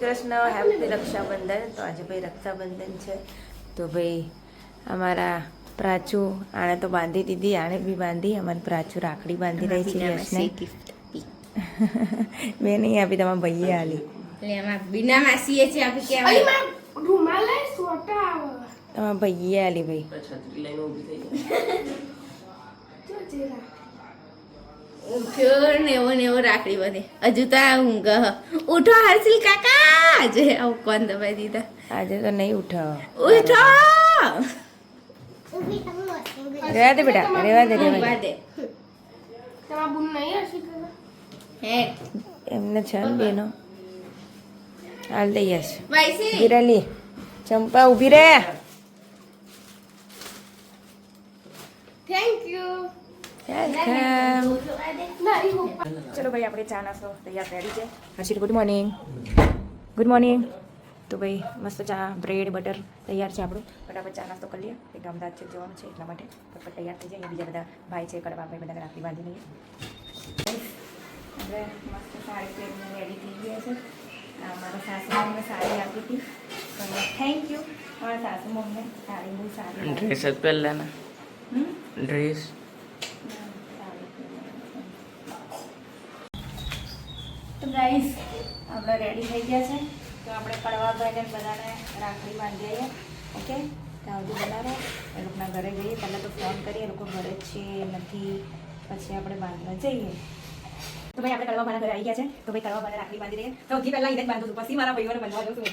Krishna, happy Rakshabandhan. તો આજે ભાઈ રક્ષાબંધન છે તો ભાઈ અમારા પ્રાચુ આણે તો બાંધી દીધી, આણે બી બાંધી. અમારી પ્રાચુ રાખડી બાંધી રહી છે યશને. મેં નહીં આપી, તમારા ભાઈએ આલી. બીના માસીએ છે આપી કેવાય રૂમાલ સોટા આવે તમારા ભાઈએ આલી ભાઈ. ઉઠ્યો ને એવો રાખડી બધે હજુ તો આ ઊંઘ ઉઠો હર્ષિલ કાકા આજે આવું કોણ દબાઈ દીધા આજે તો નહીં ઉઠાવો. ઉઠો રેવા દે બેટા, રેવા દે, રેવા ઊંઘવા દે. દે તમારા બુન નહીં હશે હે એમને છે ને બેનો હાલ દઈ યશ. વાઈસી ઊભી રહે લી. ચંપા ઊભી રહે. Thank you welcome. ચલો ભાઈ આપણે ચા નાસ્તો તૈયાર રેડી છે. Harshil good morning. Good morning. તો ભાઈ મસ્ત ચા બ્રેડ બટર તૈયાર છે આપણું. ફટાફટ ચા નાસ્તો કરી લઈએ. એક અમદાવાદ છે જવાનું છે એટલા માટે ફટફટ તૈયાર થઈ જાય. બીજા બધા ભાઈ છે કડવા ભાઈ બધાને રાખડી બાંધી લઈએ. આપણે મસ્ત સાડી પહેરીને રેડી થઈ ગયા છે. મારા સાસુ અમને સાડી આપી હતી તો થેન્ક યુ. મારા સાસુ અમને સાડી બહુ સારી ડ્રેસ જ પહેલાના ડ્રેસ. તો ગાઈસ આપણે રેડી થઈ ગયા છે તો આપણે કડવાભાઈને બધાને રાખડી બાંધી આવીએ. ઓકે ત્યાં સુધી બનાવો એ લોકોના ઘરે જઈએ. પહેલાં તો ફોન કરીએ, એ લોકો ઘરે છે નથી, પછી આપણે બાંધવા જઈએ. તો ભાઈ આપણે કડવાભાઈના ઘરે આવી ગયા છે તો ભાઈ કડવાભાઈને રાખડી બાંધી દઈએ. તો સૌથી પહેલાં એને જ બાંધું છું, પછી મારા ભાઈઓને બાંધવા જઉં છું.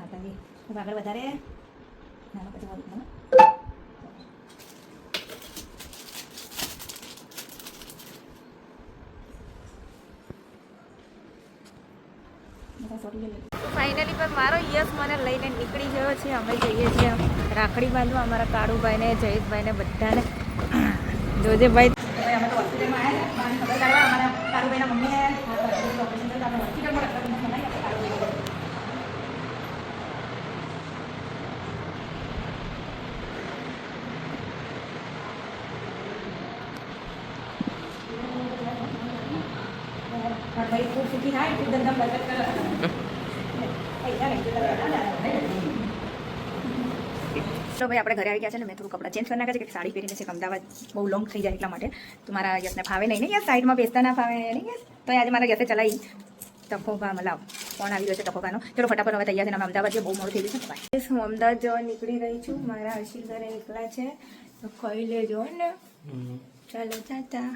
માતાજી આગળ વધારે નાનો પછી વધુ ફાઇનલી પણ મારો યસ મને લઈને નીકળી ગયો છે. અમે જઈએ છીએ રાખડી બાંધવા અમારા કાળુભાઈને, જયેશભાઈને બધાને. જોજે ભાઈ અમે તો હોસ્પિટલમાં આવ્યા ખબર કાઢવા અમારા કાળુભાઈના મમ્મીને ઓપરેશન થયું આપણે હોસ્પિટલમાં ભાઈ ખૂબ સુખી થાય, ખૂબ ધંધા બચત કરે. તો ભાઈ આપણે ઘરે આવી ગયા છે ને મેં થોડું કપડાં ચેન્જ કરી નાખ્યા છે કે સાડી પહેરીને છે અમદાવાદ બહુ લોંગ થઈ જાય એટલા માટે. તો મારા યસને ફાવે નહીં ને યસ, સાઈડમાં બેસતા ના ફાવે નહીં યસ. તો આજે મારા યસે ચલાવી તકોભા મલાવ ફોન આવી ગયો છે તકોભાનો. ચલો ફટાફટ હવે તૈયાર છે. અમે અમદાવાદ બહુ મોડું થઈ ગયું છે. હું અમદાવાદ જવા નીકળી રહી છું. મારા હર્ષિલ ઘરે એકલા છે તો ખાઈ લેજો ને. ચાલો ચાતા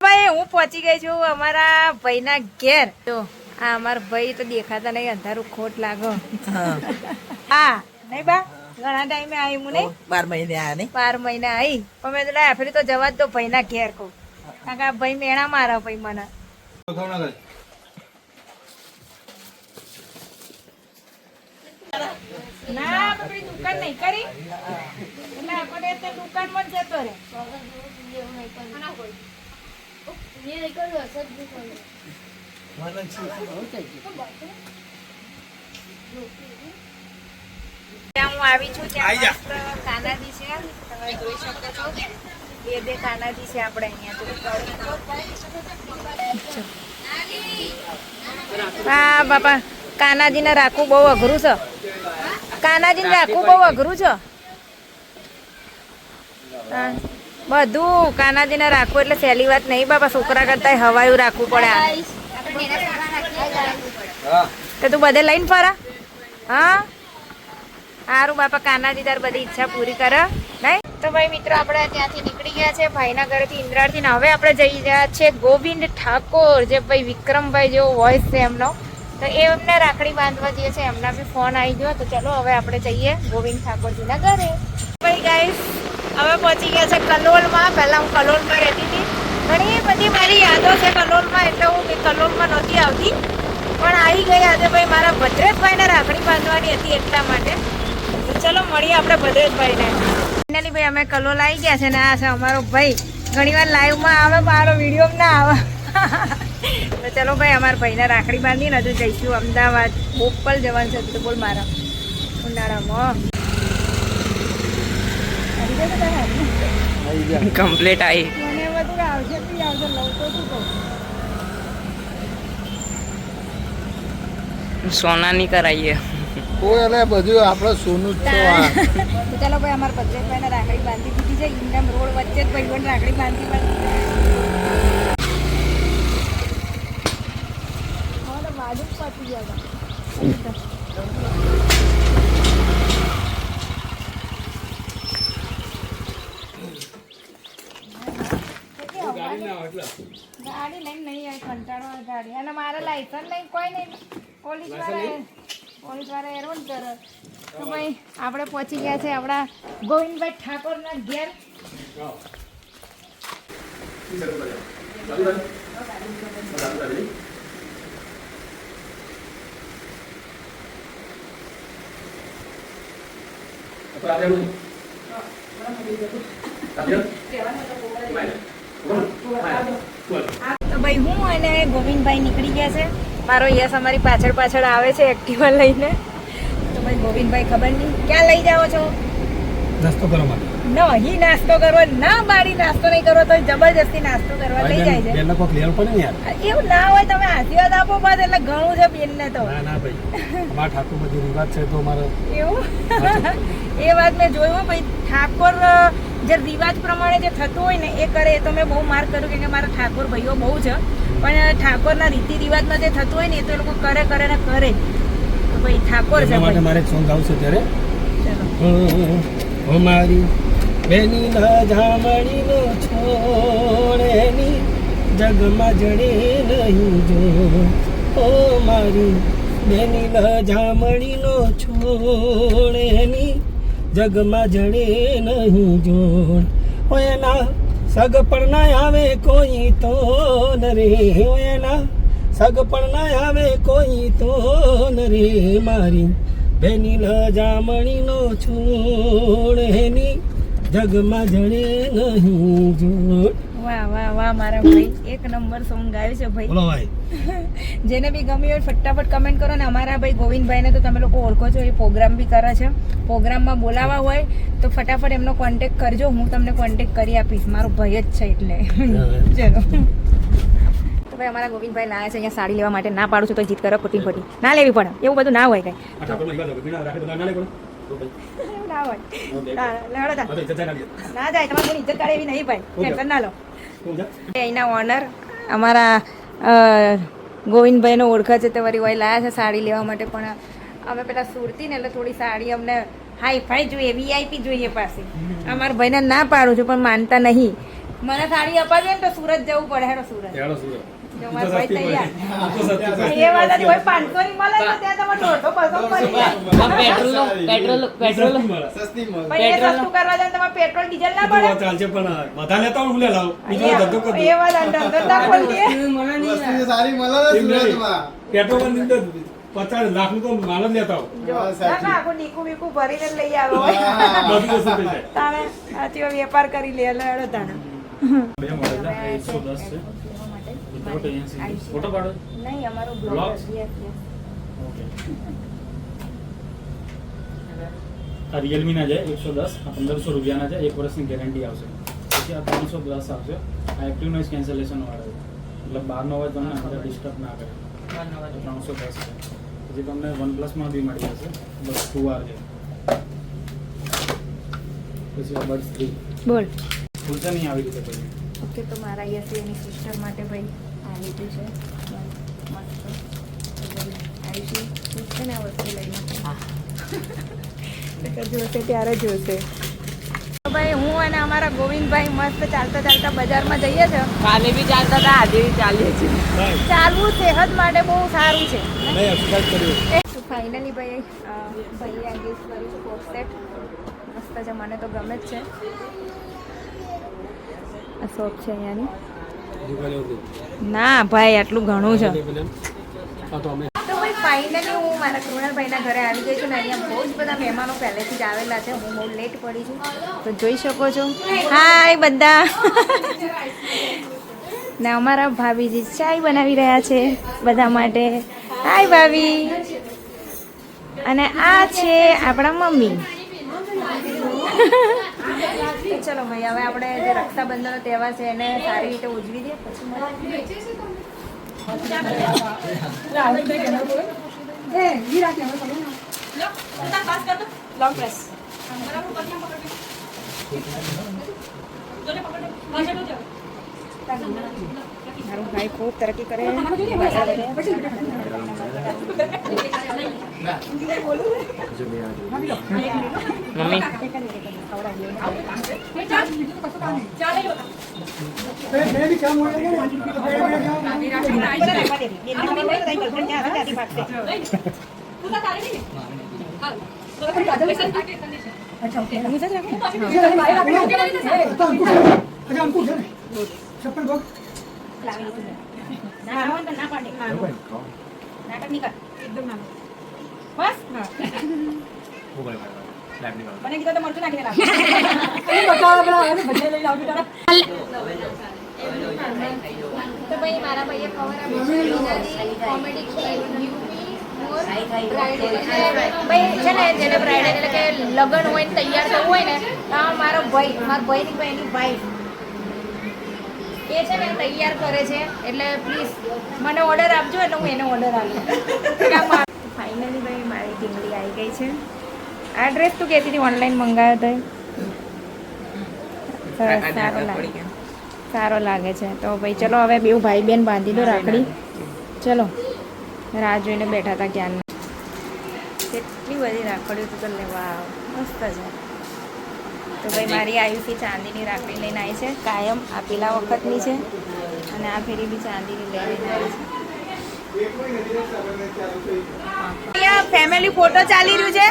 ભાઈ હું પહોંચી ગઈ છું અમારા ભાઈના ઘેર. તો આ અમારા ભાઈ તો દેખાતા નહીં, અંધારું ખોટ લાગો. હા નહીં બા ઘણા ટાઈમે આવી હું નહીં 12 મહિને આયા ને 12 મહિના આવી પણ મેં તો ફરી તો જવા જ દો ભાઈના ઘેર કહું. કારણ કે આ ભાઈ મેણા મારા ભાઈ મને. ના આપણી દુકાન નહીં કરી એટલે આપણે દુકાનમાં જ જતો રહે. હું આવી છું ત્યાં કાનાજી છે, તમે જોઈ શકો છો. બે કાનાજી છે આપણે અહીંયા. હા બાપા કાનાજીને રાખવું બહુ અઘરું છે. કાનાજીને રાખવું બહુ અઘરું છે. હા બધું કાનાજીને રાખવું એટલે સહેલી વાત નહીં બાપા. છોકરા કરતા હવાયું રાખવું પડે. તો તું બધે લઈને ફરા. હા સારું બાપા કાનાજી તાર બધી ઈચ્છા પૂરી કરે નહીં. તો ભાઈ મિત્રો આપણે ત્યાંથી નીકળી ગયા છે ભાઈના ઘરેથી ઇન્દ્રાળથી ને હવે આપણે જઈ રહ્યા છે ગોવિંદ ઠાકોર, જે ભાઈ વિક્રમભાઈ જેવો વોઇસ છે એમનો. તો એ એમને રાખડી બાંધવા જઈએ છે. એમના બી ફોન આવી ગયો. તો ચલો હવે આપણે જઈએ ગોવિંદ ઠાકોરજીના ઘરે. ભાઈ ગાઈસ હવે પહોંચી ગયા છે કલોલમાં. પહેલાં હું કલોલમાં રહેતી હતી. ઘણી બધી મારી યાદો છે કલોલમાં, એટલે હું કલોલમાં નહોતી આવતી પણ આવી ગઈ આજે ભાઈ મારા ભદ્રેશભાઈને રાખડી બાંધવાની હતી એટલા માટે. ચલો મળીએ આપણે ભદ્રેશભાઈને. ફાઇનલી ભાઈ અમે કલોલ આવી ગયા છે ને આ છે અમારો ભાઈ. ઘણીવાર લાઈવમાં આવે મારો વિડીયોમાં ના આવે. તો ચલો ભાઈ અમારા ભાઈને રાખડી બાંધીને હજુ જઈશું અમદાવાદ. બોપલ જવાનું છે તો બોલ મારા ઉનાળામાં. કમ્પ્લીટ આવી. મને આવશે પી આવશે લઉં તો શું કહું સોનાની કરાવીએ. કોઈ એટલે બધું આપણે સોનું જ છે આ. તો ચાલો ભાઈ અમારા ભદ્રેશભાઈને રાખડી બાંધી દીધી છે ઇન્ડમ રોડ વચ્ચે જ ભાઈ પણ રાખડી બાંધી બાજુ જ પતી ગયા ગાડી લઈને નહીં આવી કંટાળો આવે ગાડી અને મારે લાયસન્સ નહીં કોઈ નહીં પોલીસ વાળા હેરાન કરે તો ભાઈ આપણે પહોંચી ગયા છે આપણા ગોવિંદભાઈ ઠાકોરના ઘેર તો ભાઈ હું અને ગોવિંદભાઈ નીકળી ગયા છે મારો યસ અમારી પાછળ પાછળ આવે છે એક્ટિવા લઈને તો ભાઈ ગોવિંદભાઈ ખબર નહીં ક્યાં લઈ જાઓ છો નાસ્તો કરવા માટે નહીં નાસ્તો કરવો ના બારી નાસ્તો નહીં કરવો તો જબરજસ્તી નાસ્તો કરવા લઈ જાય છે પહેલા કોક લેવું પડે ને યાર એવું ના હોય તમે આશીર્વાદ આપો બાદ એટલે ઘણું છે બેનને તો ના ના ભાઈ અમારા ઠાકોર બધી રિવાજ છે તો મારે એવું એ વાત મેં જોયું ભાઈ ઠાકોર જે રિવાજ પ્રમાણે જે થતું હોય ને એ કરે એ તો મેં બહુ માર્ક કર્યું કેમ કે મારા ઠાકોર ભાઈઓ બહુ છે પણ ઠાકોરના રીતિ રિવાજમાં જે થતું હોય ને એ તો એ લોકો કરે ને કરે તો ભાઈ ઠાકોર છે માટે મારે એક સોંગ આવશે ત્યારે ઓ મારી બેની ના જામણીનો છોડેની જગમાં જડે નહીં જો ઓ મારી બેની ના જામણીનો છોડેની જગમાં જડે નહીં જો એના સગ પણ ના આવે કોઈ તો નરે એના સગ પણ ના આવે કોઈ તો નરે મારી બેની લજામણીનો છોડ એની જગમાં જડે નહીં જોડ. વાહ વાહ વાહ મારા ભાઈ એક નંબર સોંગ ગાયું છે ભાઈ બોલો ભાઈ જેને બી ગમ્યું હોય ફટાફટ કમેન્ટ કરો ને અમારા ભાઈ ગોવિંદભાઈને તો તમે લોકો ઓળખો છો એ પ્રોગ્રામ બી કરે છે પ્રોગ્રામમાં બોલાવા હોય તો ફટાફટ એમનો કોન્ટેક્ટ કરજો હું તમને કોન્ટેક્ટ કરી આપીશ મારો ભાઈ જ છે એટલે ચલો તો ભાઈ અમારા ગોવિંદભાઈ લાયા છે અહીંયા સાડી લેવા માટે ના પાડું છું તો જીત કરો ખોટી ખોટી ના લેવી પડે એવું બધું ના હોય કઈ ના હોય ના જાય તમારે કોઈ ઇજ્જત કાઢે એવી નહીં ભાઈ ટેન્શન ના લો અહીંના ઓનર અમારા ગોવિંદભાઈનો ઓળખા છે તે વળી વય લાયા છે સાડી લેવા માટે પણ અમે પેલા સુરતી ને એટલે થોડી સાડી અમને હાઈ ફાઈ જોઈએ વીઆઈપી જોઈએ પાસે અમારા ભાઈને ના પાડું છું પણ માનતા નહીં મને સાડી અપાવી ને તો સુરત જવું પડે હેડો સુરત જો મારા ભાઈ તૈયાર એ વાત હતી ભાઈ 500 ની મળે તો ત્યાં તમારે 150 પડી જાય પેટ્રોલ ભાઈ એ સસ્તું કરવા જાય તમારે પેટ્રોલ ડીઝલ ના પડે ચાલશે પણ બધા લેતા હું લે લાવ બીજો ધંધો કર એ વાત ધંધો ના ખોલીએ પેટ્રોલ બંધ 50 લાખ નું તો માલ જ લેતા જો ના આખું નીકું બીકું ભરીને લઈ આવો બધું વસ્તુ થઈ જાય તાણે આથી વેપાર કરી લે એટલે હેડો તાણે બે મોડેલ છે 110 છે ફોટો પાડો નહીં અમારો બ્લોગ આ રિયલમી ના છે 110 આ 1500 રૂપિયાના છે 1 વર્ષની ગેરંટી આવશે પછી આ 310 આવશે આ એક્ટિવ નોઇઝ કેન્સલેશન વાળો છે એટલે બહારનો અવાજ તમને અંદર ડિસ્ટર્બ ના કરે 310 છે પછી તમને OnePlus માં બી મળી જશે બસ 2R છે પછી આ બડ્સ 3 બોલ ખુલશે નહીં આવી રીતે પછી ઓકે તો મારા યસની સિસ્ટર માટે ભાઈ આ લીધું છે મસ્ત આયુષી છે ને આ વસ્તુ લઈને જોશે ત્યારે જોશે તો ભાઈ હું અને અમારા ગોવિંદભાઈ મસ્ત ચાલતા ચાલતા બજારમાં જઈએ છીએ કાલે બી ચાલતા હતા આજે બી ચાલીએ છીએ. ચાલવું સેહત માટે બહુ સારું છે નહીં અસ્વીકાર કર્યું તો ફાઇનલી ભાઈ ભાઈએ આ ગિફ્ટ કર્યું છે કોટ સેટ મસ્ત છે મને તો ગમે જ છે આ શોપ છે અહીંયાની ના ભાઈ આટલું ઘણું છે તો ભાઈ ફાઇનલી હું મારા કૃણાલભાઈના ઘરે આવી ગઈ છું ને અહીંયા બહુ જ બધા મહેમાનો પહેલેથી જ આવેલા છે હું બહુ લેટ પડી છું તો જોઈ શકો છો હાય બધા ને અમારા ભાભીજી ચાય બનાવી રહ્યા છે બધા માટે હાય ભાભી અને આ છે આપણા મમ્મી ચલો ભાઈ હવે આપણે જે રક્ષાબંધનનો તહેવાર છે એને સારી રીતે ઉજવી દઈએ પછી મળીએ. લોંગ પ્રેસ મારું ભાઈ ખૂબ તરક્કી કરે. મમ્મી તો ભાઈ મારા ભાઈએ ખબર આપી કોમેડી ભાઈ છે ને જેને બ્રાઇડલ એટલે કે લગ્ન હોય ને તૈયાર થવું હોય ને તો મારો ભાઈ મારા ભાઈની બહેની વાઈફ એ છે ને તૈયાર કરે છે એટલે પ્લીઝ મને ઓર્ડર આપજો એટલે હું એને ઓર્ડર આપું. ફાઇનલી ભાઈ મારી ઢીંગલી આવી ગઈ છે. આ ડ્રેસ તું કહેતી હતી ઓનલાઈન મંગાવ્યો તો સારો લાગે છે. તો ભાઈ ચલો હવે બેઉ ભાઈ બેન બાંધી દો રાખડી. ચલો રાહ જોઈને બેઠા હતા ક્યારના. કેટલી બધી રાખડીઓ તો લેવા મસ્ત છે. તો ભાઈ મારી આયુષી ચાંદીની રાખડી લઈને આવી છે. કાયમ આ પેલા વખતની છે અને આ ફેરી બી ચાંદીની લઈને આવી છે. અહીંયા ફેમિલી ફોટો ચાલી રહ્યું છે.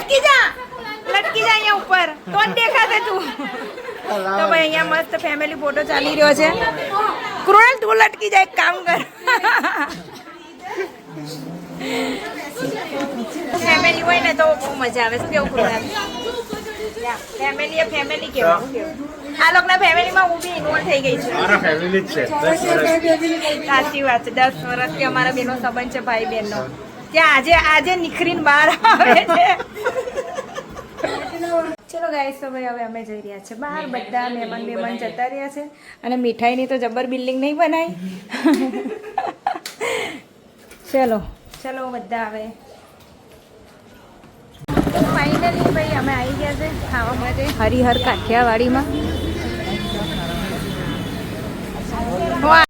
લટકી જા અહીંયા ઉપર કોણ દેખાશે તું. તો ભાઈ અહીંયા મસ્ત ફેમિલી ફોટો ચાલી રહ્યો છે. કૃણાલ તું લટકી જાય એક કામ કર. ફેમિલી હોય ને તો બહુ મજા આવે. શું કેવું કૃણાલ? ફેમિલી એ ફેમિલી કેવું આ લોકોના ફેમિલીમાં હું બી ઇન્વોલ્વ થઈ ગઈ છું. સાચી વાત છે. 10 વર્ષથી અમારા બેનો સંબંધ છે ભાઈ બહેનનો. ત્યાં આજે નીકળીને બહાર આવે છે. ચલો ગાઈસ તો ભાઈ હવે અમે જઈ રહ્યા છે બહાર. બધા મહેમાન જતા રહ્યા છે અને મીઠાઈની તો જબર બિલ્ડિંગ નહીં બનાવી. ચલો બધા આવે. તો ફાઇનલી ભાઈ અમે આવી ગયા છે ખાવા માટે હરિહર કાઠિયાવાડીમાં.